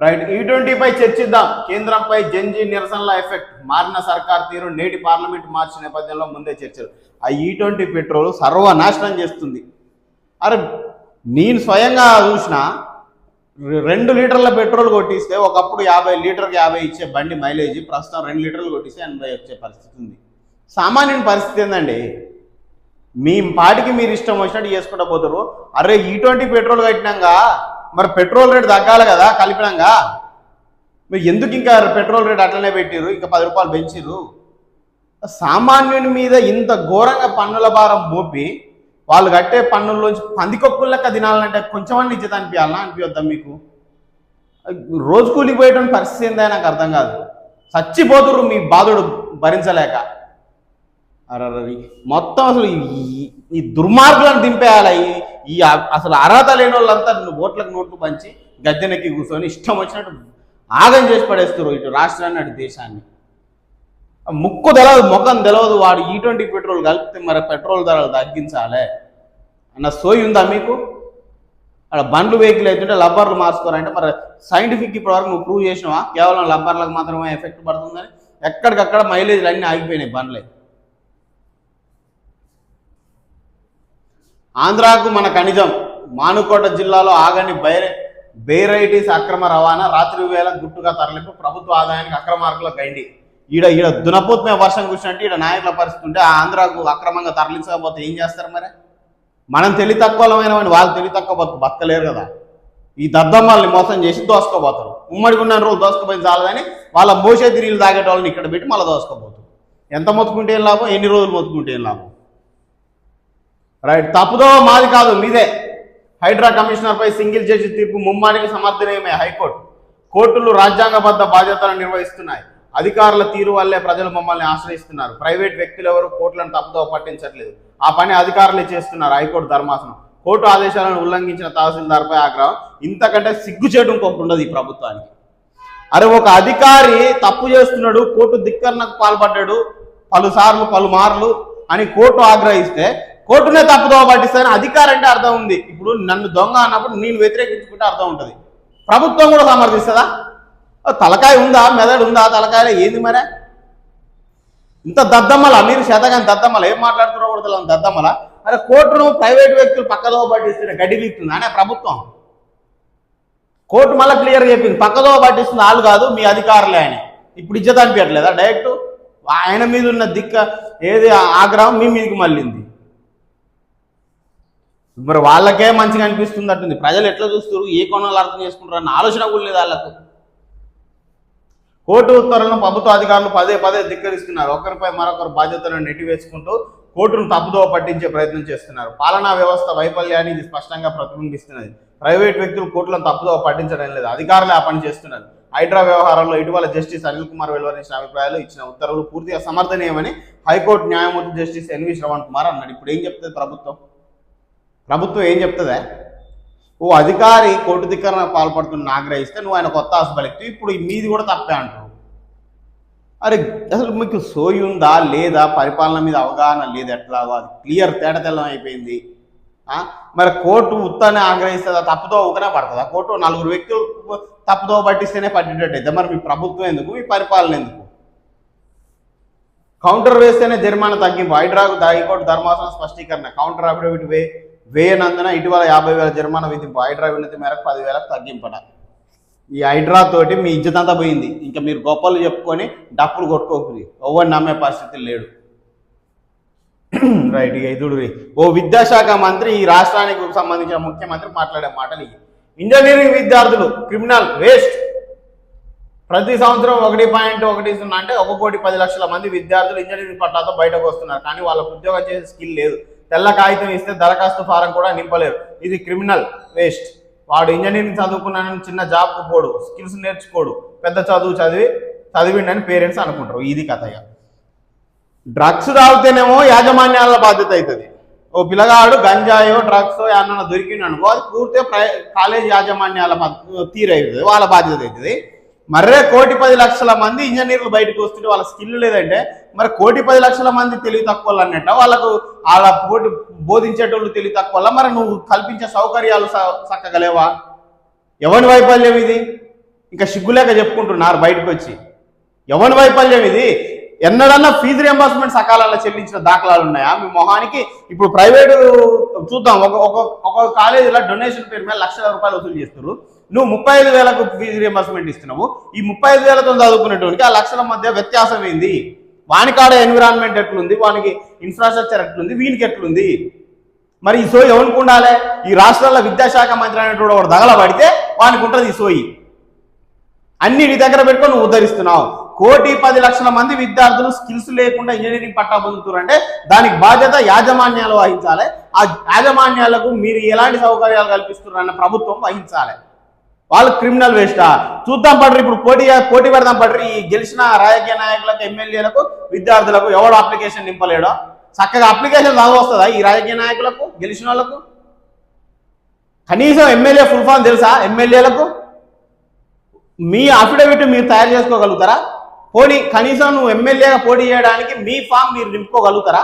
Right, E20పై చర్చిద్దాం. కేంద్రంపై జంజీ నిరసనల effect, మారిన సర్కార్ తీరు, నేటి పార్లమెంట్ మార్చి నేపథ్యంలో ముందే చర్చలు. ఆ E20 పెట్రోల్ సర్వనాశనం చేస్తుంది. అరే నేను స్వయంగా చూసిన 2 లీటర్ల పెట్రోల్ కొట్టిస్తే ఒకప్పుడు 50 లీటర్కి 50 ఇచ్చే బండి మైలేజ్ ప్రస్తుతం 2 లీటర్లు కొట్టిస్తే 80 వచ్చే పరిస్థితి ఉంది. సామాన్యుని పరిస్థితి ఏందండి? మీ పాటికి మీరు ఇష్టం వచ్చినట్టు చేసుకుంటూ పోతారు. అరే E20 పెట్రోల్ కట్టినాక మరి పెట్రోల్ రేటు తగ్గాలి కదా కలిపినాగా. మీరు ఎందుకు ఇంకా పెట్రోల్ రేట్ అట్లనే పెట్టిరు, ఇంకా 10 రూపాయలు పెంచిరు? సామాన్యుని మీద ఇంత ఘోరంగా పన్నుల భారం మోపి వాళ్ళు కట్టే పన్నుల్లోంచి పందికొక్కుల లెక్క తినాలంటే కొంచెమన్నా ఇచ్చేది అనిపించాలన్నా అనిపించద్దా మీకు? రోజు కూలిపోయేటువంటి పరిస్థితి ఏందా నాకు అర్థం కాదు. చచ్చిపోతురు మీ బాధుడు భరించలేక. అరే మొత్తం అసలు ఈ దుర్మార్గులను దింపేయాలి. ఈ అసలు అర్హత లేని వాళ్ళంతా ఓట్లకు నోట్లు పంచి గద్దెనెక్కి కూర్చొని ఇష్టం వచ్చినట్టు ఆగం చేసి పడేస్తారు ఇటు రాష్ట్రాన్ని అటు దేశాన్ని. ముక్కు తెలవదు, ముఖం తెలవదు. వాడు E20 పెట్రోల్ కలిపితే మరి పెట్రోల్ ధరలు తగ్గించాలి అన్న సోయి ఉందా మీకు? అక్కడ బండ్లు వెహికల్ అవుతుంటే లబ్బర్లు మార్చుకోవాలంటే మరి సైంటిఫిక్ ఇప్పటివరకు నువ్వు ప్రూవ్ చేసినావా కేవలం లబ్బర్లకు మాత్రమే ఎఫెక్ట్ పడుతుందని? ఎక్కడికక్కడ మైలేజ్లు అన్నీ ఆగిపోయినాయి బండ్లే. ఆంధ్రాకు మన ఖనిజం, మానుకోట జిల్లాలో ఆగని బైరైటీస్ అక్రమ రవాణా, రాత్రి వేళ గుట్టుగా తరలింపు, ప్రభుత్వ ఆదాయానికి అక్రమార్కుల గండి. ఈడ దునపోతమే వర్షం కూర్చున్నట్టు ఈడ నాయకుల పరిస్థితి ఉంటే ఆ ఆంధ్రాకు అక్రమంగా తరలించకపోతే ఏం చేస్తారు మరి? మనం తెలివి తక్కువమైన వాళ్ళు తెలివి తక్కువ బతకలేరు కదా. ఈ దద్దమ్మల్ని మోసం చేసి దోసుకోపోతారు. ఉమ్మడికి ఉన్న రోజులు దోసుకుపోయి చాలని వాళ్ళ మోసే తిరిగిలు తాగేటోళ్ళని ఇక్కడ పెట్టి మళ్ళీ దోసుకోపోతారు. ఎంత మొత్తుకుంటే ఏం లాభం, ఎన్ని రోజులు మొత్తుకుంటే ఏం లాభం? రైట్, తప్పుదో మాది కాదు మీదే. హైడ్రా కమిషనర్పై సింగిల్ జడ్జి తీర్పు ముమ్మాటికి సమర్థనీయమే హైకోర్టు. కోర్టులు రాజ్యాంగబద్ధ బాధ్యతలను నిర్వహిస్తున్నాయి. అధికారుల తీరు వల్లే ప్రజలు మమ్మల్ని ఆశ్రయిస్తున్నారు. ప్రైవేట్ వ్యక్తులు ఎవరు కోర్టులను తప్పుదో పట్టించట్లేదు. ఆ పని అధికారులే చేస్తున్నారు. హైకోర్టు ధర్మాసనం. కోర్టు ఆదేశాలను ఉల్లంఘించిన తహసీల్దార్పై ఆగ్రహం. ఇంతకంటే సిగ్గుచేటు ఇంకొకటి ఉండదు ఈ ప్రభుత్వానికి. అరే ఒక అధికారి తప్పు చేస్తున్నాడు, కోర్టు ధిక్కరణకు పాల్పడ్డాడు పలుమార్లు అని కోర్టు ఆగ్రహిస్తే కోర్టునే తప్పుదో పట్టిస్తానని అధికారం అంటే అర్థం ఉంది. ఇప్పుడు నన్ను దొంగ అన్నప్పుడు నేను వ్యతిరేకించుకుంటే అర్థం ఉంటుంది. ప్రభుత్వం కూడా సమర్థిస్తుందా? తలకాయ ఉందా, మెదడు ఉందా తలకాయలో? ఏంది మరే ఇంత దద్దమ్మల? మీరు శతగాని దద్దమ్మల ఏం మాట్లాడుతున్నారో కూడా తెలియదు దద్దమ్మల. అరే కోర్టును ప్రైవేట్ వ్యక్తులు పక్కదో పట్టిస్తుంటే గడ్డి వీక్తుంది అనే ప్రభుత్వం. కోర్టు మళ్ళీ క్లియర్గా చెప్పింది పక్కదో పట్టిస్తుంది వాళ్ళు కాదు మీ అధికారులే అని. ఇప్పుడు ఇజ్జత అనిపించట్లేదా? డైరెక్ట్ ఆయన మీద ఉన్న ఏది ఆగ్రహం మీ మీదకి మళ్ళీంది. మరి వాళ్ళకే మంచిగా అనిపిస్తుంది అట్టుంది. ప్రజలు ఎట్లా చూస్తారు, ఏ కోణాలు అర్థం చేసుకుంటారు అన్న ఆలోచన కూడా లేదు వాళ్ళకు. కోర్టు ఉత్తర్వులను ప్రభుత్వ అధికారులు పదే పదే ధిక్కరిస్తున్నారు. ఒకరిపై మరొకరు బాధ్యతలను నెట్టివేసుకుంటూ కోర్టును తప్పుదోవ పట్టించే ప్రయత్నం చేస్తున్నారు. పాలనా వ్యవస్థ వైఫల్యాన్ని ఇది స్పష్టంగా ప్రతిబింబిస్తున్నది. ప్రైవేట్ వ్యక్తులు కోర్టులను తప్పుదోవ పట్టించడం లేదు, అధికారులే ఆ పని చేస్తున్నారు. హైడ్రా వ్యవహారంలో ఇటీవల జస్టిస్ అనిల్ కుమార్ వెలువరించిన అభిప్రాయాలు, ఇచ్చిన ఉత్తర్వులు పూర్తిగా సమర్థనీయమని హైకోర్టు న్యాయమూర్తి జస్టిస్ ఎన్వి శ్రవణ్ కుమార్ అన్నాడు. ఇప్పుడు ఏం చెప్తుంది ప్రభుత్వం ఏం చెప్తుందా? ఓ అధికారి కోర్టు ధిక్కరణ పాల్పడుతున్న ఆగ్రహిస్తే నువ్వు ఆయన కొత్త ఆశబలిక్తూ ఇప్పుడు మీది కూడా తప్పే అంటారు. అరే అసలు మీకు సోయి ఉందా లేదా? పరిపాలన మీద అవగాహన లేదు. ఎట్లాగో అది క్లియర్ తేటతెల్లం అయిపోయింది. మరి కోర్టు ఉత్తానే ఆగ్రహిస్తుందా? తప్పుతో ఊకనే పడుతుందా? కోర్టు 4 వ్యక్తులు తప్పుతో పట్టిస్తేనే పట్టేటట్టయితే మరి మీ ప్రభుత్వం ఎందుకు, మీ పరిపాలన ఎందుకు? కౌంటర్ వేస్తేనే జరిమానా తగ్గింపు. హైడ్రాకు హైకోర్టు ధర్మాసనం స్పష్టీకరణ. కౌంటర్ అఫిడవిట్ వేయనందున ఇటీవల 50,000 జరిమానా విధింపు. హైడ్రా వినతి మేరకు 10,000 తగ్గింపట. ఈ హైడ్రా తోటి మీ ఇజ్జత్ అంతా పోయింది. ఇంకా మీరు గొప్పలు చెప్పుకొని డప్పులు కొట్టుకోకూడదు. ఎవరిని నమ్మే పరిస్థితి లేడు. రైట్, ఇక ఇదుడు ఓ విద్యాశాఖ మంత్రి ఈ రాష్ట్రానికి సంబంధించిన ముఖ్యమంత్రి మాట్లాడే మాటలు ఇవి. ఇంజనీరింగ్ విద్యార్థులు క్రిమినల్ వేస్ట్. ప్రతి సంవత్సరం 1.10 అంటే 1,10,00,000 మంది విద్యార్థులు ఇంజనీరింగ్ పట్టాతో బయటకు వస్తున్నారు. కానీ వాళ్ళకు ఉద్యోగం చేసే స్కిల్ లేదు. తెల్ల కాగితం ఇస్తే దరఖాస్తు ఫారం కూడా నింపలేరు. ఇది క్రిమినల్ వేస్ట్. వాడు ఇంజనీరింగ్ చదువుకున్నానని చిన్న జాబ్కు పోడు, స్కిల్స్ నేర్చుకోడు, పెద్ద చదువు చదివిండని పేరెంట్స్ అనుకుంటారు. ఇది కథగా. డ్రగ్స్ తాగితేనేమో యాజమాన్యాల బాధ్యత అవుతుంది. ఓ పిల్లగాడు గంజాయో డ్రగ్స్ ఏమన్నా దొరికింది అనుకో, అది పూర్తిగా కాలేజ్ యాజమాన్యాల తీరు అవుతుంది, వాళ్ళ బాధ్యత అవుతుంది. మర్రే 1,10,00,000 మంది ఇంజనీర్లు బయటకు వస్తుంటే వాళ్ళ స్కిల్ లేదంటే మరి 1,10,00,000 మంది తెలివి తక్కువ అన్నట్ట. వాళ్ళకు వాళ్ళ బోధించేటోళ్ళు తెలివి తక్కువ. మరి నువ్వు కల్పించే సౌకర్యాలు చక్కగలేవా? ఎవరి వైఫల్యం ఇది? ఇంకా సిగ్గులేక చెప్పుకుంటున్నారు బయటకు వచ్చి. ఎవరి వైఫల్యం ఇది? ఎన్నడన్నా ఫీజు రియంబర్స్మెంట్ సకాలంలో చెల్లించిన దాఖలాలు ఉన్నాయా మీ మొహానికి? ఇప్పుడు ప్రైవేటు చూద్దాం, ఒక కాలేజీలో డొనేషన్ పేరు మీద లక్షల రూపాయలు వసూలు చేస్తారు. నువ్వు 35,000కు ఫీజు రియంబర్స్మెంట్ ఇస్తున్నావు. ఈ 35,000తో చదువుకునేటువంటి ఆ లక్షల మధ్య వ్యత్యాసం ఏంది? వానికాడ ఎన్విరాన్మెంట్ ఎట్లుంది, వానికి ఇన్ఫ్రాస్ట్రక్చర్ ఎట్లుంది, వీనికి ఎట్లుంది? మరి ఈ సోయి ఎవరికి ఉండాలి? ఈ రాష్ట్రాల్లో విద్యాశాఖ మంత్రి అనేటువంటి వాడు దగలబడితే వానికి ఉంటుంది ఈ సోయి. అన్ని నీ దగ్గర పెట్టుకొని నువ్వు ఉద్ధరిస్తున్నావు. 1,10,00,000 మంది విద్యార్థులు స్కిల్స్ లేకుండా ఇంజనీరింగ్ పట్టా పొందుతారంటే దానికి బాధ్యత యాజమాన్యాలు వహించాలి. ఆ యాజమాన్యాలకు మీరు ఎలాంటి సౌకర్యాలు కల్పిస్తున్నారన్న ప్రభుత్వం వహించాలి. వాళ్ళు క్రిమినల్ వేస్టా? చూద్దాం పడ్రి, ఇప్పుడు పోటీ పెడదాం పడ్రి. ఈ గెలిచిన రాజకీయ నాయకులకు, ఎమ్మెల్యేలకు, విద్యార్థులకు ఎవడు అప్లికేషన్ నింపలేడో చక్కగా అప్లికేషన్ చదవస్తుందా ఈ రాజకీయ నాయకులకు, గెలిచిన వాళ్ళకు? కనీసం ఎమ్మెల్యే ఫుల్ ఫామ్ తెలుసా ఎమ్మెల్యేలకు? మీ అఫిడవిట్ మీరు తయారు చేసుకోగలుగుతారా? పోనీ కనీసం నువ్వు ఎమ్మెల్యేగా పోటీ చేయడానికి మీ ఫామ్ మీరు నింపుకోగలుగుతారా?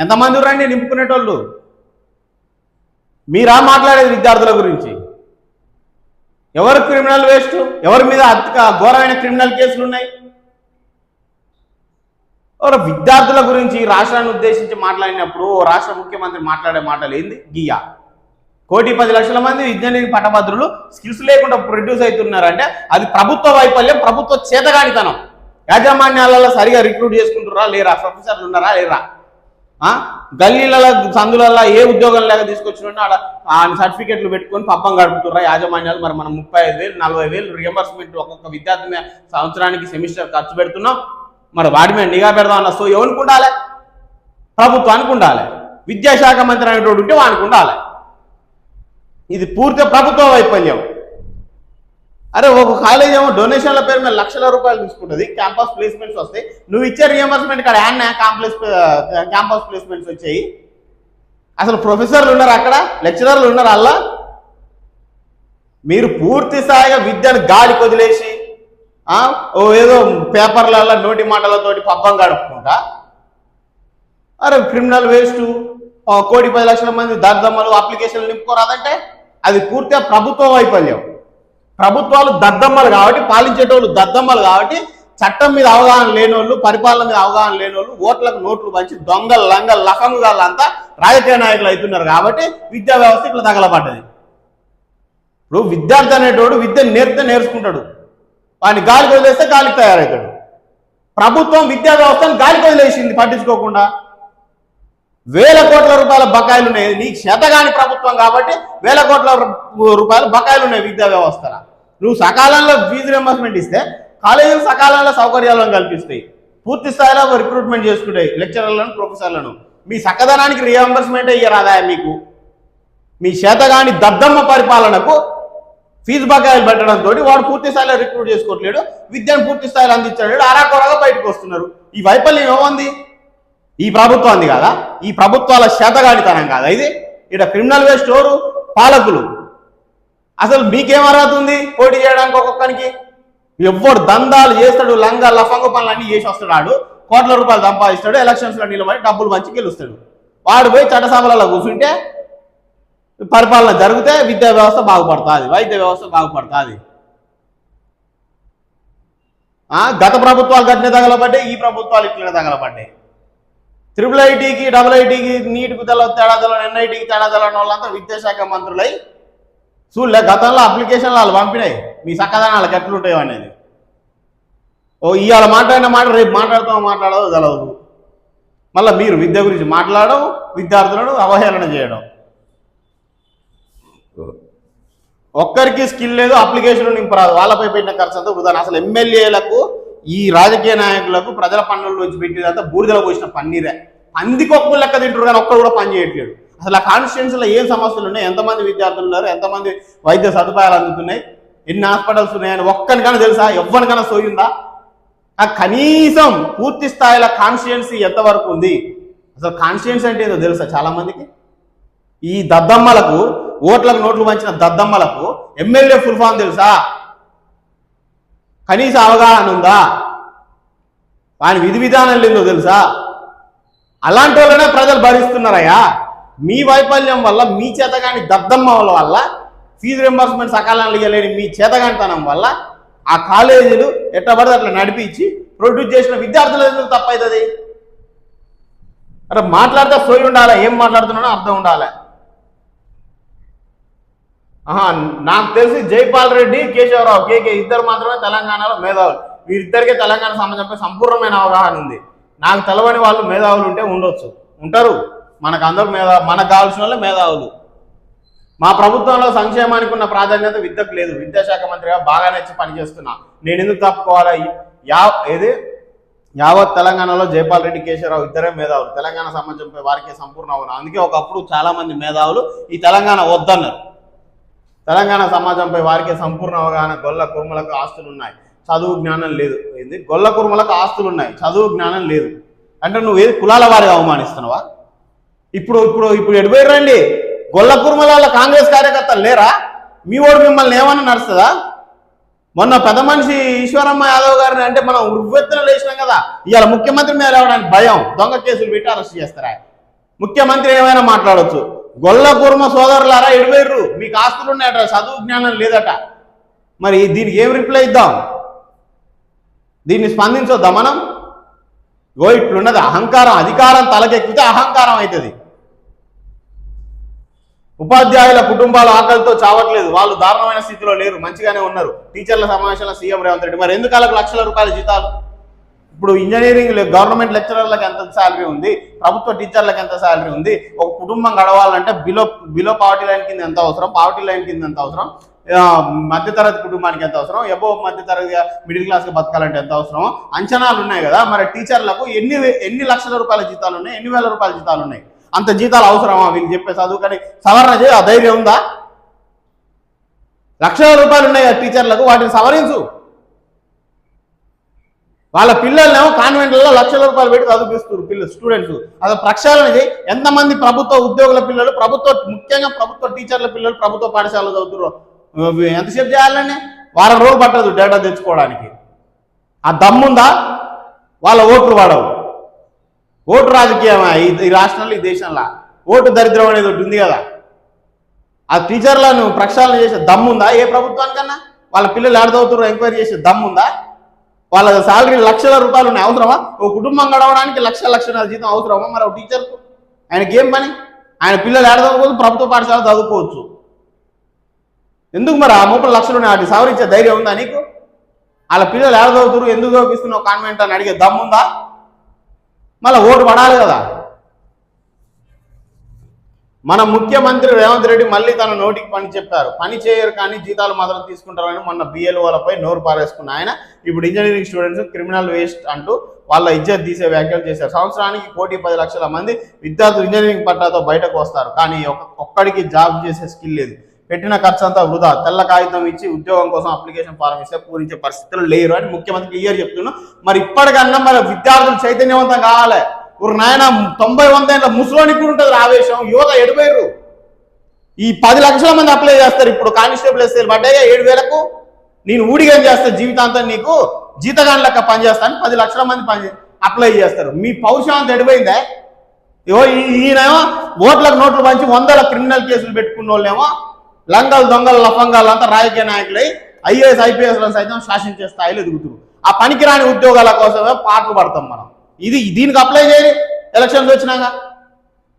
ఎంతమంది రండి నింపుకునేటోళ్ళు? మీరా మాట్లాడేది విద్యార్థుల గురించి? ఎవరు క్రిమినల్ వేస్ట్? ఎవరి మీద అతి ఘోరమైన క్రిమినల్ కేసులు ఉన్నాయి? ఎవరు విద్యార్థుల గురించి రాష్ట్రాన్ని ఉద్దేశించి మాట్లాడినప్పుడు రాష్ట్ర ముఖ్యమంత్రి మాట్లాడే మాటలు ఏంది? గియా 1,10,00,000 మంది ఇంజనీరింగ్ పట్టభద్రులు స్కిల్స్ లేకుండా ప్రొడ్యూస్ అవుతున్నారంటే అది ప్రభుత్వ వైఫల్యం, ప్రభుత్వ చేతగానితనం. యాజమాన్యాలలో సరిగా రిక్రూట్ చేసుకుంటున్నారా లేరా? ప్రొఫెసర్లు ఉన్నారా లేరా? గల్లీలలో సందులలో ఏ ఉద్యోగం లేక తీసుకొచ్చినా ఆడ సర్టిఫికెట్లు పెట్టుకొని పబ్బం గడుపుతుర్రా యాజమాన్యాలు. మరి మనం 35,000 40,000 రియంబర్స్మెంట్ ఒక్కొక్క విద్యార్థి మీద సంవత్సరానికి సెమిస్టర్ ఖర్చు పెడుతున్నాం. మరి వాటి మీద నిఘా పెడదాం అన్న సో ఎవరికి ఉండాలి? ప్రభుత్వానికి ఉండాలి. విద్యాశాఖ మంత్రి అనేటువంటి ఉంటే వానికి ఉండాలి. ఇది పూర్తిగా ప్రభుత్వ వైఫల్యం. అరే ఒక కాలేజ్ ఏమో డొనేషన్ల పేరు మీద లక్షల రూపాయలు తీసుకుంటుంది, క్యాంపస్ ప్లేస్మెంట్స్ వస్తాయి. నువ్వు ఇచ్చే రియంబర్స్మెంట్ ఇక్కడ క్యాంపస్ ప్లేస్మెంట్స్ వచ్చాయి. అసలు ప్రొఫెసర్లు ఉన్నారు అక్కడ, లెక్చరర్లు ఉన్నారు అలా. మీరు పూర్తి స్థాయిగా విద్యను గాలికి వదిలేసి ఏదో పేపర్లలో నోటి మాటలతోటి పబ్బం గడుపుకుంటా అరే క్రిమినల్ వేస్ట్ 1,10,00,000 మంది దద్దమ్మలు అప్లికేషన్లు నింపుకోరాదంటే అది పూర్తిగా ప్రభుత్వ వైఫల్యం. ప్రభుత్వాలు దద్దమ్మలు కాబట్టి, పాలించేటోళ్ళు దద్దమ్మలు కాబట్టి, చట్టం మీద అవగాహన లేనోళ్ళు, పరిపాలన మీద అవగాహన లేనోళ్ళు, ఓట్లకు నోట్లు పంచి దొంగలు లంగలు లఫంగాళ్ళంతా రాజకీయ నాయకులు అవుతున్నారు కాబట్టి విద్యా వ్యవస్థ ఇట్లా తగలబడ్డది. ఇప్పుడు విద్యార్థి అనేటోడు విద్య నేర్చుకుంటాడు, వాడిని గాలికి వదిలేస్తే గాలికి తయారవుతాడు. ప్రభుత్వం విద్యా వ్యవస్థను గాలికి వదిలేసింది పట్టించుకోకుండా. వేల కోట్ల రూపాయల బకాయిలు ఉన్నాయి. నీకు చేతగాని ప్రభుత్వం కాబట్టి వేల కోట్ల రూపాయల బకాయిలు ఉన్నాయి విద్యా వ్యవస్థలో. నువ్వు సకాలంలో ఫీజు రియంబర్స్మెంట్ ఇస్తే కాలేజీలు సకాలంలో సౌకర్యాలను కల్పిస్తాయి, పూర్తి స్థాయిలో రిక్రూట్మెంట్ చేసుకుంటాయి లెక్చరర్లను, ప్రొఫెసర్లను. మీ సక్కదనానికి రియంబర్స్మెంట్ ఇయ్యరాదా మీకు? మీ చేతగాని దద్దమ్మ పరిపాలనకు ఫీజు బకాయిలు పెట్టడంతో వాడు పూర్తి స్థాయిలో రిక్రూట్ చేసుకోవట్లేడు, విద్యను పూర్తి స్థాయిలో అందించలేడు, అరాకొరగా బయటకు వస్తున్నారు. ఈ వైఫల్యం ఏముంది? ఈ ప్రభుత్వం కాదా? ఈ ప్రభుత్వాల చేతగానితనం కాదా ఇది? ఇక్కడ క్రిమినల్ వేస్ట్ ఎవరు? పాలకులు. అసలు మీకేం అర్హత ఉంది పోటీ చేయడానికి? ఒక్కొక్కరికి ఎవరు దందాలు చేస్తాడు, లంగా లఫంగ పనులు అన్నీ చేసి వస్తాడు, కోట్ల రూపాయలు సంపాదిస్తాడు, ఎలక్షన్స్లో నిలబడి డబ్బులు మంచి గెలుస్తాడు. వాడు పోయి చట్టసభలలో కూర్చుంటే పరిపాలన జరిగితే విద్యా వ్యవస్థ బాగుపడుతుంది, వైద్య వ్యవస్థ బాగుపడుతుంది. గత ప్రభుత్వాలు గట్టిన తగలబడ్డాయి, ఈ ప్రభుత్వాలు ఇట్లనే తగలబడ్డాయి. IIITకి IIITకి నీటికి తేడా తెలని NITకి తేడా తెలని వాళ్ళంతా విద్యాశాఖ మంత్రులై చూడలే గతంలో అప్లికేషన్లు వాళ్ళు పంపినాయి. మీ సక్కదనాలకు ఎట్లుంటాయో అనేది ఇవాళ మాట్లాడిన మాట రేపు మాట్లాడదో తెలవదు. మళ్ళీ మీరు విద్య గురించి మాట్లాడడం, విద్యార్థులను అవహేళన చేయడం. ఒక్కరికి స్కిల్ లేదు, అప్లికేషన్ నింపరాదు, వాళ్ళపై పెట్టిన ఖర్చు అంతా వృధా. అసలు ఎమ్మెల్యేలకు, ఈ రాజకీయ నాయకులకు ప్రజల పన్నుల నుంచి పెట్టినంత బూడిదలో పోసిన పన్నీరే. పందికి ఒక్కరు లెక్క తింటారు కానీ ఒక్కరు కూడా పని చేయట్లేదు. అసలు ఆ కాన్స్టిట్యున్సీలో ఏం సమస్యలు ఉన్నాయి, ఎంతమంది విద్యార్థులు ఉన్నారు, ఎంతమంది వైద్య సదుపాయాలు అందుతున్నాయి, ఎన్ని హాస్పిటల్స్ ఉన్నాయని ఒక్కరికైనా తెలుసా? ఎవరికైనా సోయిందా? కనీసం పూర్తి స్థాయిలో కాన్స్టిట్యున్సీ ఎంతవరకు ఉంది? అసలు కాన్స్టిట్యున్సీ అంటే ఏదో తెలుసా చాలా మందికి? ఈ దద్దమ్మలకు, ఓట్లకు నోట్లు పంచిన దద్దమ్మలకు ఎమ్మెల్యే ఫుల్ ఫామ్ తెలుసా? కనీస అవగాహన ఉందా? వాని విధి విధానం లేదో తెలుసా? అలాంటి వాళ్ళనే ప్రజలు భరిస్తున్నారయ్యా. మీ వైఫల్యం వల్ల, మీ చేతగాని దద్దమ్మ వల్ల, ఫీజు రింబర్స్మెంట్ సకాలంలో ఇవ్వలేని మీ చేతగానితనం వల్ల ఆ కాలేజీలు ఎట్లా పడితే అట్లా నడిపించి ప్రొడ్యూస్ చేసిన విద్యార్థులు ఎందుకు తప్పవుతుంది? అరే మాట్లాడితే సోయి ఉండాలి, ఏం మాట్లాడుతున్నానో అర్థం ఉండాలి. నాకు తెలిసి జైపాల్ రెడ్డి, కేశవరావు కేకే ఇద్దరు మాత్రమే తెలంగాణలో మేధావులు. వీరిద్దరికే తెలంగాణ సంబంధించిన సంపూర్ణమైన అవగాహన ఉంది. నాకు తెలవని వాళ్ళు మేధావులు ఉంటే ఉండొచ్చు, ఉంటారు. మనకు అందరూ మనకు కావాల్సిన వాళ్ళే మేధావులు. మా ప్రభుత్వంలో సంక్షేమానికి ఉన్న ప్రాధాన్యత విద్యకు లేదు. విద్యాశాఖ మంత్రిగా బాగా నచ్చి పనిచేస్తున్నా, నేను ఎందుకు తప్పుకోవాలి? యావత్ తెలంగాణలో జైపాల్ రెడ్డి, కేశవరావు ఇద్దరే మేధావులు. తెలంగాణ సమాజంపై వారికే సంపూర్ణ అవగాహన. అందుకే ఒకప్పుడు చాలా మంది మేధావులు ఈ తెలంగాణ వద్దన్నారు. తెలంగాణ సమాజంపై వారికే సంపూర్ణ అవగాహన. గొల్ల కుర్మలకు ఆస్తులు ఉన్నాయి, చదువు జ్ఞానం లేదు. ఏంది గొల్ల కుర్మలకు ఆస్తులు ఉన్నాయి, చదువు జ్ఞానం లేదు అంటే నువ్వు ఏది కులాల వారిగా అవమానిస్తున్నావా? ఇప్పుడు ఇప్పుడు ఇప్పుడు ఎడిపోయారండి గొల్ల కుర్మల కాంగ్రెస్ కార్యకర్తలు లేరా? మీ ఓడు మిమ్మల్ని ఏమన్నా నడుస్తుందా? మొన్న పెద్ద మనిషి ఈశ్వరమ్మ యాదవ్ గారిని అంటే మనం ఉవ్వెత్తున లేచినాం కదా. ఇవాళ ముఖ్యమంత్రి మీద లేవడానికి భయం, దొంగ కేసులు పెట్టి అరెస్ట్ చేస్తారా? ముఖ్యమంత్రి ఏమైనా మాట్లాడవచ్చు. గొల్ల కుర్మ సోదరులారా ఎడిపోయారు, మీకు ఆస్తులు ఉన్నాయట, చదువు జ్ఞానం లేదట. మరి దీనికి ఏం రిప్లై ఇద్దాం? దీన్ని స్పందించొద్దా మనం? ఇట్లున్నది అహంకారం. అధికారం తలకెక్కితే అహంకారం అవుతుంది. ఉపాధ్యాయుల కుటుంబాలు ఆకలితో చావట్లేదు, వాళ్ళు దారుణమైన స్థితిలో లేరు, మంచిగానే ఉన్నారు. టీచర్ల సమావేశంలో సీఎం రేవంత్ రెడ్డి. మరి ఎందుకు వాళ్ళకి లక్షల రూపాయల జీతాలు? ఇప్పుడు ఇంజనీరింగ్ గవర్నమెంట్ లెక్చరర్లకు ఎంత శాలరీ ఉంది, ప్రభుత్వ టీచర్లకు ఎంత శాలరీ ఉంది? ఒక కుటుంబం గడవాలంటే బిలో పావర్టీ లైన్ కింద ఎంత అవసరం, పావర్టీ లైన్ కింద ఎంత అవసరం, మధ్యతరగతి కుటుంబానికి ఎంత అవసరం, ఎబో మధ్యతరగతి మిడిల్ క్లాస్కి బతకాలంటే ఎంత అవసరం, అంచనాలు ఉన్నాయి కదా. మరి టీచర్లకు ఎన్ని లక్షల రూపాయల జీతాలు ఉన్నాయి, ఎన్ని వేల రూపాయల జీతాలు ఉన్నాయి? అంత జీతాలు అవసరమా వీళ్ళు చెప్పే చదువు? కానీ సవరణ చేయ ఆ ధైర్యం ఉందా? లక్షల రూపాయలు ఉన్నాయి టీచర్లకు, వాటిని సవరించు. వాళ్ళ పిల్లల్నేమో కాన్వెంట్లలో లక్షల రూపాయలు పెట్టి చదివిస్తారు స్టూడెంట్స్. అసలు ప్రక్షాళన చేయి. ఎంతమంది ప్రభుత్వ ఉద్యోగుల పిల్లలు, ముఖ్యంగా ప్రభుత్వ టీచర్ల పిల్లలు ప్రభుత్వ పాఠశాలలో చదువుతున్నారు? ఎంతసేపు చేయాలని? వారం రోజులు పట్టదు డేటా తెచ్చుకోవడానికి. ఆ దమ్ముందా? వాళ్ళ ఓట్లు వాడవు. ఓటు రాజకీయమా ఈ రాష్ట్రంలో, ఈ దేశంలో? ఓటు దరిద్రం అనేది ఒకటి ఉంది కదా. ఆ టీచర్లను ప్రక్షాళన చేసే దమ్ముందా ఏ ప్రభుత్వానికన్నా? వాళ్ళ పిల్లలు ఆడదవుతారు ఎంక్వైరీ చేసే దమ్ముందా? వాళ్ళ శాలరీ లక్షల రూపాయలు ఉన్నాయి, అవసరమా? ఓ కుటుంబం గడవడానికి లక్షన్నర జీతం అవసరమా మరి ఒక టీచర్కు? ఆయనకి ఏం పని? ఆయన పిల్లలు ఆడదవుకోవచ్చు, ప్రభుత్వ పాఠశాల చదువుకోవచ్చు. ఎందుకు మరి ఆ 30 లక్షలు ఉన్నాయి, వాటిని సవరించే ధైర్యం ఉందా నీకు? వాళ్ళ పిల్లలు ఆడదవుతారు, ఎందుకు చదివిస్తున్నావు కాన్వెంట్ అని అడిగే దమ్ముందా? మళ్ళీ ఓటు పడాలి కదా. మన ముఖ్యమంత్రి రేవంత్ రెడ్డి మళ్ళీ తన నోటికి పని చెప్పారు. పని చేయరు కానీ జీతాలు మాత్రం తీసుకుంటారని మొన్న బిఎల్ఓలపై నోరు పారేసుకున్న ఆయన ఇప్పుడు ఇంజనీరింగ్ స్టూడెంట్స్ క్రిమినల్ వేస్ట్ అంటూ వాళ్ళ ఇజ్జత్ తీసే వ్యాఖ్యలు చేశారు. సంవత్సరానికి 1,10,00,000 మంది విద్యార్థులు ఇంజనీరింగ్ పట్టాతో బయటకు వస్తారు, కానీ ఒక్కడికి జాబ్ చేసే స్కిల్ లేదు. పెట్టిన ఖర్చు అంతా వృధా. తెల్ల కాగితం ఇచ్చి ఉద్యోగం కోసం అప్లికేషన్ ఫారం ఇస్తే పూరించే పరిస్థితులు లేరు అని ముఖ్యమంత్రి క్లియర్ చెప్తున్నాం. మరి ఇప్పటికన్నా మరి విద్యార్థులు చైతన్యవంతం కావాలి. ఒక నాయన 90-100 ఏళ్ళ ముసలోనికి కూడా ఉంటుంది ఆవేశం. యువత ఎడిపోయారు. ఈ 10 లక్షల మంది అప్లై చేస్తారు. ఇప్పుడు కానిస్టేబుల్ ఎస్ఐలు పడ్డాయి 7,000కు. నేను ఊడిగం చేస్తే జీవితాంతం నీకు జీతగాని లెక్క పనిచేస్తాను. 10 లక్షల మంది అప్లై చేస్తారు. మీ పౌరుషం అంత ఎడిపోయిందే. ఈయనేమో ఓట్లకు నోట్లు పంచి 100 క్రిమినల్ కేసులు పెట్టుకున్న వాళ్ళేమో లంగలు దొంగలు లఫంగాలు అంతా రాజకీయ నాయకులై ఐఏఎస్ ఐపీఎస్లను సైతం శాసించే స్థాయిలో ఎదుగుతున్నారు. ఆ పనికిరాని ఉద్యోగాల కోసమే పాటలు పడతాం మనం. దీనికి అప్లై చేయాలి. ఎలక్షన్స్ వచ్చినాక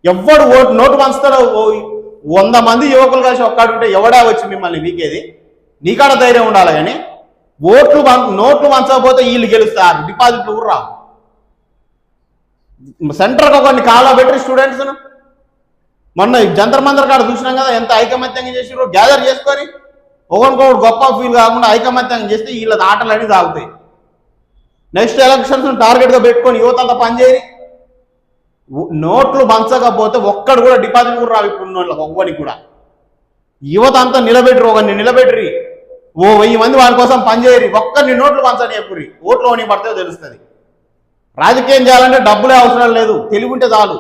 ఎవడు నోటు పంచుతాడో 100 మంది యువకులు కలిసి ఒక్కడుంటే ఎవడా వచ్చి మిమ్మల్ని వీకేది? నీకాడ ధైర్యం ఉండాలి. కానీ నోట్లు పంచకపోతే వీళ్ళు గెలుస్తారు, డిపాజిట్లు కూడా రావు. సెంటర్కి కొన్ని కాలో పెట్టి స్టూడెంట్స్ను మొన్న జంతర్ మంతర్ కాడ చూసినాం కదా, ఎంత ఐకమత్యంగా చేసిరో. గ్యాదర్ చేసుకొని ఒకరికొకటి గొప్ప ఫీల్ కాకుండా ఐకమత్యంగా చేస్తే వీళ్ళ ఆటలన్నీ సాగుతాయి. నెక్స్ట్ ఎలక్షన్స్ టార్గెట్గా పెట్టుకొని యువత అంతా పనిచేయని. నోట్లు పంచకపోతే ఒక్కడు కూడా డిపాజిట్ కూడా రావు. ఇప్పుడు ఒక్కడికి కూడా యువత అంతా ఒకరిని నిలబెట్టరి. 1000 మంది వాడి కోసం పనిచేయరి. ఒక్కరిని నోట్లు పంచని చెప్పురి. ఓట్లు అని పడితే తెలుస్తుంది. రాజకీయం చేయాలంటే డబ్బులే అవసరం లేదు, తెలివి ఉంటే చాలు.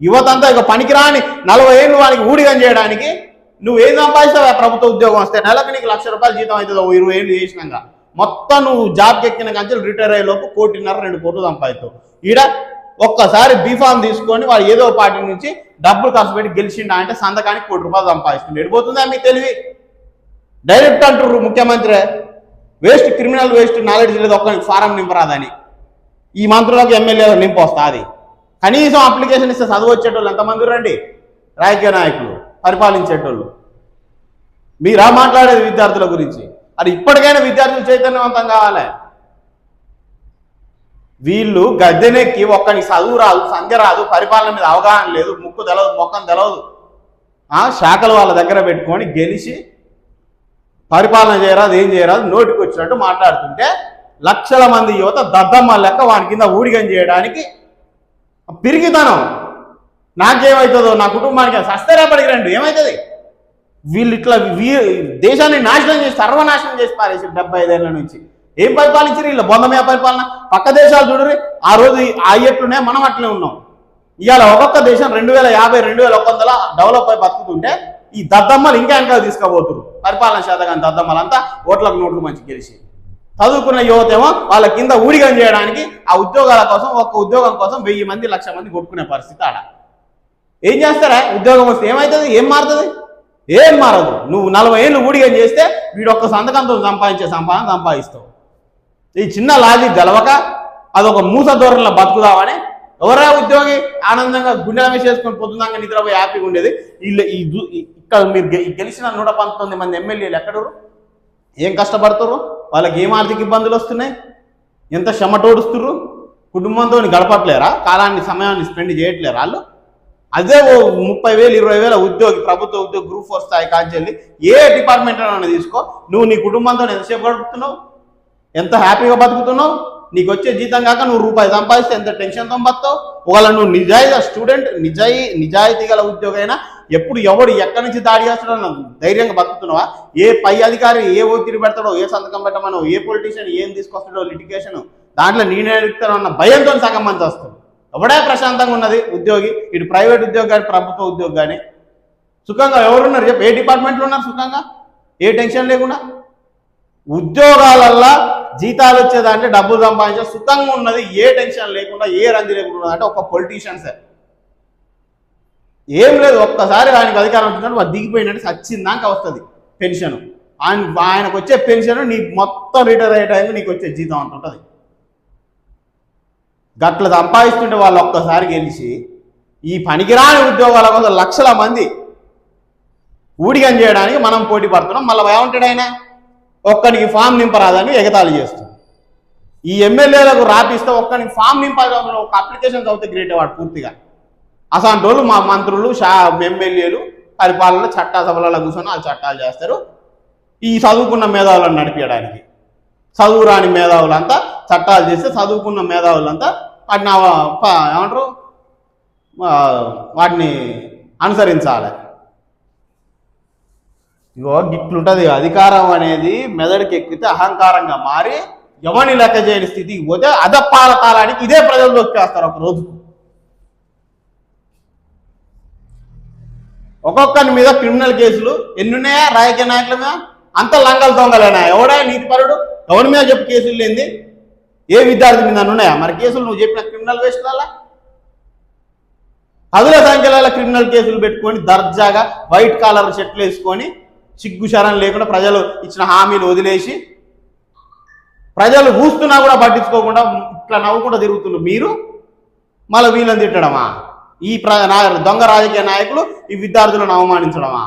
యువత అంతా ఇక పనికిరాని 40 ఏళ్ళు వానికి ఊడిగం చేయడానికి నువ్వు ఏం సంపాదిస్తావు? ప్రభుత్వ ఉద్యోగం వస్తే నెలకు నీకు ₹1,00,000 జీతం అవుతుంది. 20 ఏళ్ళు చేసినాక మొత్తం నువ్వు జాబ్కి ఎక్కిన కంచెలు రిటైర్ అయ్యేలోపు 1,50,00,000 2 కోట్లు సంపాదిస్తావు. ఈడ ఒక్కసారి బీఫామ్ తీసుకొని వాడు ఏదో పార్టీ నుంచి డబ్బులు ఖర్చు పెట్టి గెలిచిండా అంటే సంతకానికి ₹1,00,000 సంపాదిస్తుంది. ఎడిపోతుందా మీకు తెలివి? డైరెక్ట్ అంటుర్రు ముఖ్యమంత్రి. వేస్ట్, క్రిమినల్ వేస్ట్, నాలెడ్జ్ లేదు, ఒక్క ఫారం నింపరాదని ఈ మంత్రులకు ఎమ్మెల్యేలకు నింపొస్తా. అది కనీసం అప్లికేషన్ ఇస్తే చదువు వచ్చేటోళ్ళు ఎంతమంది రండి, రాజకీయ నాయకులు, పరిపాలించేటోళ్ళు. మీరా మాట్లాడేది విద్యార్థుల గురించి? అది ఇప్పటికైనా విద్యార్థులు చైతన్యవంతం కావాలి. వీళ్ళు గద్దెనెక్కి ఒక్కని చదువు రాదు, సంధ్య రాదు, పరిపాలన మీద అవగాహన లేదు, ముక్కు తెలవదు, మొక్కం తెలవదు, శాఖలు వాళ్ళ దగ్గర పెట్టుకొని గెలిచి పరిపాలన చేయరాదు, ఏం చేయరాదు, నోటికి వచ్చినట్టు మాట్లాడుతుంటే లక్షల మంది యువత దద్దమ్మ లెక్క వాని కింద ఊడిగం చేయడానికి పిరిగితనం. నాకేమవుతుందో, నా కుటుంబానికి సస్తరేపడికి రండి ఏమవుతుంది? వీళ్ళు ఇట్లా దేశాన్ని నాశనం చేసి, సర్వనాశనం చేసి పారేసి 75 ఏళ్ళ నుంచి ఏం పరిపాలించారు వీళ్ళు? బొందమే పరిపాలన. పక్క దేశాలు చూడరు, ఆ రోజు అయ్యట్లునే మనం అట్లే ఉన్నాం. ఇవాళ ఒక్కొక్క దేశం 2050, 2100 డెవలప్ అయి బతుకుతుంటే ఈ దద్దమ్మలు ఇంకా వెనకాల తీసుకుపోతున్నారు. పరిపాలన శాతగాని దద్దమ్మలంతా ఓట్లకు నోట్లు మంచి గెలిచి, చదువుకున్న యువత ఏమో వాళ్ళ కింద ఊడిగం చేయడానికి ఆ ఉద్యోగాల కోసం, ఒక్క ఉద్యోగం కోసం 1000 మంది 1,00,000 మంది కొట్టుకునే పరిస్థితి ఆడ. ఏం చేస్తారా? ఉద్యోగం వస్తే ఏమవుతుంది? ఏం మారుతుంది? ఏం మారదు. నువ్వు 40 ఏళ్ళు ఊడిగం చేస్తే వీడు ఒక్క సంతకంతో సంపాదించే సంపాదన సంపాదిస్తావు. ఈ చిన్న లాజిక్ గెలవక అదొక మూస ధోరణిలో బతుకుదామని ఎవరా ఉద్యోగి ఆనందంగా గుండెల మీద చేసుకొని పొద్దున్నాక నిద్రపోయి హ్యాపీగా ఉండేది. వీళ్ళు ఇక్కడ మీరు గెలిచిన 119 మంది ఎమ్మెల్యేలు ఎక్కడరు? ఏం కష్టపడుతురు? వాళ్ళకి ఏం ఆర్థిక ఇబ్బందులు వస్తున్నాయి? ఎంత చెమటోడుస్తుర్రు? కుటుంబంతో గడపట్లేరా? కాలాన్ని, సమయాన్ని స్పెండ్ చేయట్లేరా వాళ్ళు? అదే ఓ 30,000, 20,000 ఉద్యోగి, ప్రభుత్వ ఉద్యోగి, గ్రూప్ 4 స్థాయి కాంచెల్లి ఏ డిపార్ట్మెంట్ అయినా తీసుకో, నువ్వు నీ కుటుంబంతో ఎంతసేపు గడుపుతున్నావు? ఎంత హ్యాపీగా బతుకుతున్నావు? నీకు వచ్చే జీతం కాక నువ్వు రూపాయి సంపాదిస్తే ఎంత టెన్షన్తో బతావు? ఒకవేళ నువ్వు నిజాయితీ స్టూడెంట్, నిజాయితీ గల ఉద్యోగి అయినా ఎప్పుడు ఎవడు ఎక్కడి నుంచి దాడి చేస్తాడో ధైర్యంగా బతుకుతున్నావా? ఏ పై అధికారి ఏ ఒత్తిడి పెడతాడో, ఏ సంతకం పెట్టమనో, ఏ పొలిటీషియన్ ఏం తీసుకొస్తాడో లిటిగేషన్, దాంట్లో నేనే అడుగుతానో అన్న భయంతో సగం మంది వస్తాడు. ఎవడే ప్రశాంతంగా ఉన్నది ఉద్యోగి? ఇటు ప్రైవేట్ ఉద్యోగి కానీ ప్రభుత్వ ఉద్యోగి కానీ సుఖంగా ఎవరున్నారు చెప్పు? ఏ డిపార్ట్మెంట్లో ఉన్నారు సుఖంగా? ఏ టెన్షన్ లేకుండా? ఉద్యోగాలల్లో జీతాలు వచ్చేదాంటే డబ్బులు సంపాదించే సుఖంగా ఉన్నది, ఏ టెన్షన్ లేకుండా, ఏ రంది లేకుండా అంటే ఒక పొలిటీషియన్సే. ఏం లేదు, ఒక్కసారి ఆయనకు అధికారం వచ్చినట్టు వాడు దిగిపోయినట్టు సచ్చిందాక వస్తుంది పెన్షన్. ఆయనకు వచ్చే పెన్షన్ నీ మొత్తం రిటైర్ అయ్యే టైంకి నీకు వచ్చే జీతం అంత ఉంటుంది. గట్ల సంపాదిస్తుంటే వాళ్ళు ఒక్కసారి గెలిచి ఈ పనికిరాని ఉద్యోగాల కోసం లక్షల మంది ఊడిగం చేయడానికి మనం పోటీ పడుతున్నాం. మళ్ళీ ఏమంటాడు ఆయన? ఒక్కడికి ఫామ్ నింపరాదని ఎగతాళి చేస్తుంది. ఈ ఎమ్మెల్యేలకు రాపిస్తే ఒక్కడికి ఫామ్ నింపరాదని ఒక అప్లికేషన్ చదివితే గ్రేట్ వాడు పూర్తిగా. అసలు రోజు మా మంత్రులు, ఎమ్మెల్యేలు పరిపాలనలో చట్టసభలలో కూర్చొని వాళ్ళు చట్టాలు చేస్తారు ఈ చదువుకున్న మేధావులను నడిపించడానికి. చదువు రాని మేధావులంతా చట్టాలు చేస్తే చదువుకున్న మేధావులంతా వాటిని ఏమంటారు వాటిని అనుసరించాలి. ఇగో గిట్లుంటుంది అధికారం అనేది. మెదడుకి ఎక్కితే అహంకారంగా మారి ఎవరిని లెక్క చేయని స్థితికి పోతే అదపాలతాలానికి ఇదే ప్రజలు దొక్కేస్తారు ఒక రోజుకు. ఒక్కొక్కరి మీద క్రిమినల్ కేసులు ఎన్నున్నాయా రాజకీయ నాయకుల మీద? అంత లంగలు దొంగలేనా? ఎవడా నీతిపరుడు? ఎవరి మీద చెప్పు కేసులు లేనిది? ఏ విద్యార్థి మీద ఉన్నాయా మరి కేసులు? నువ్వు చెప్పిన క్రిమినల్ వేస్ట్లలో పదుల సంఖ్యల క్రిమినల్ కేసులు పెట్టుకొని దర్జాగా వైట్ కాలర్ షర్ట్లు వేసుకొని సిగ్గు శరం లేకుండా ప్రజలు ఇచ్చిన హామీలు వదిలేసి ప్రజలు ఊస్తున్నా కూడా పట్టించుకోకుండా ఇట్లా నవ్వుకుంటూ తిరుగుతున్నారు. మీరు మళ్ళీ వీళ్ళని తిట్టడమా? ఈ దొంగ రాజకీయ నాయకులు ఈ విద్యార్థులను అవమానించడమా?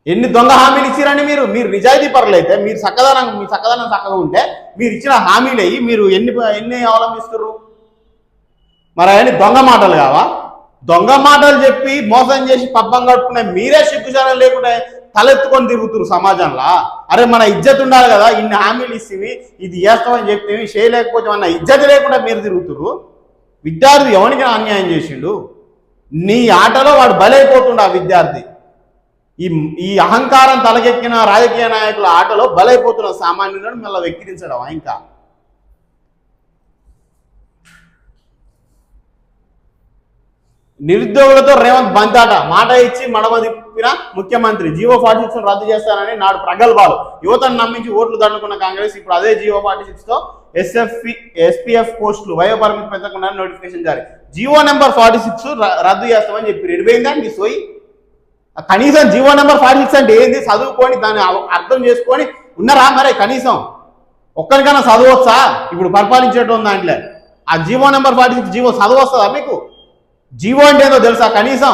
ఎన్ని దొంగ హామీలు ఇచ్చిరండి మీరు? మీరు నిజాయితీ పరులైతే, మీ చక్కదనం చక్కగా ఉంటే మీరు ఇచ్చిన హామీలు అయ్యి మీరు ఎన్ని అవలంబిస్తున్నారు? మరి అవన్నీ దొంగ మాటలు కావా? దొంగ మాటలు చెప్పి మోసం చేసి పబ్బం కట్టుకునే మీరే సిగ్గుచారం లేకుండా తలెత్తుకొని తిరుగుతున్నారు సమాజంలో. అరే మన ఇజ్జత్ ఉండాలి కదా, ఇన్ని హామీలు ఇస్తేవి ఇది చేస్తామని చెప్తే చేయలేకపోతే అన్న ఇజ్జత్ లేకుండా మీరు తిరుగుతున్నారు. విద్యార్థి ఎవరికి అన్యాయం చేసిండు? నీ ఆటలో వాడు బలైపోతుండు. ఆ విద్యార్థి ఈ అహంకారం తలకెక్కిన రాజకీయ నాయకుల ఆటలో బలైపోతున్న సామాన్యులను మళ్ళీ వెక్కిరించడం. ఇంకా నిరుద్యోగులతో రేవంత్ బంతాట, మాట ఇచ్చి మడమ తిప్పిన ముఖ్యమంత్రి. జీవో 46 రద్దు చేస్తానని నాడు ప్రగల్భాలు. యువతను నమ్మించి ఓట్లు దండుకున్న కాంగ్రెస్ ఇప్పుడు అదే జీవో 46తో ఎస్పీఎఫ్ పోస్టులు వయోపరిమితి పెంచకుండా నోటిఫికేషన్ జారీ. జీవో నెంబర్ 46 రద్దు చేస్తామని చెప్పి రెడిపోయిందా నీ సోయి? కనీసం జీవో నెంబర్ 46 అంటే ఏంది చదువుకొని దాన్ని అర్థం చేసుకొని ఉన్నారా మరి కనీసం ఒక్కరికైనా చదవచ్చా? ఇప్పుడు పరిపాలించేటువంటి దాంట్లో ఆ జీవో నెంబర్ 46 జీవో చదవస్తుందా మీకు? జీవో అంటే ఏదో తెలుసా కనీసం?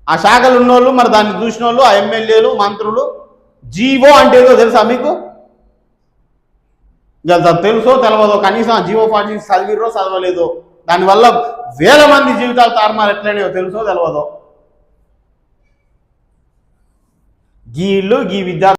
ఆ శాఖలు ఉన్నోళ్ళు మరి దాన్ని చూసిన వాళ్ళు, ఆ ఎమ్మెల్యేలు మంత్రులు జీవో అంటే ఏదో తెలుసా మీకు? తెలుసో తెలవదో కనీసం ఆ జీవో 46 చదివిరో చదవలేదో, దానివల్ల వేల మంది జీవితాలు తారుమారు ఎట్లనే తెలుసో తెలవదో. గీ విద్యార్థులు